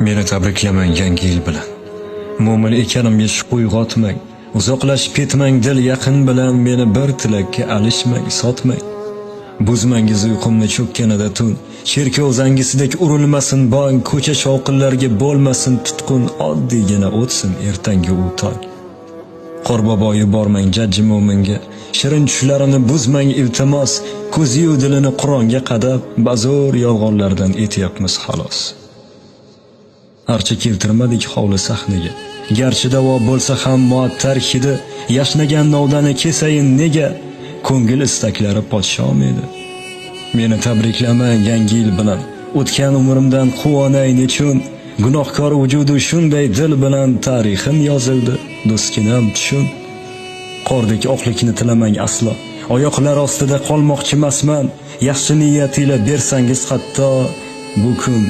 Meni tabriklamang yangi yil bilan. Mo'min ekanimga shubha uyg'otmang. Uzoqlashib ketmang dil yaqin bilan, meni bir tilakka alishmang, sotmang. Buzmangiz uyqumni cho'kkanida tun, cherkov zangisidek urilmasin bong, ko'cha shovqinlarga bo'lmasin tutqun, oddiygina o'tsin ertangi u tong. Qorboboyi bormang jajji mo'minga, shirin tushlarini buzmang iltimos, ko'zi-yu dilini Qur'onga qadab, bazo'r yolg'onlardan etyapmiz xolos. Archa keltirmadik hovli sahniga, garchi davo bo'lsa ham muattar hidi, yashnagan novdani kesayin nega, ko'ngil istaklari podshom edi. Meni tabriklamang yangi yil bilan, o'tgan umrimdan quvonay nechun, gunohkor vujudu shunday dil bilan tarixim yozildi, do'stkinam tushun. Qordek oqlikni tilamang aslo, oyoqlar ostida qolmoqchi emasman, yaxshi niyat ila bersangiz hatto bu kun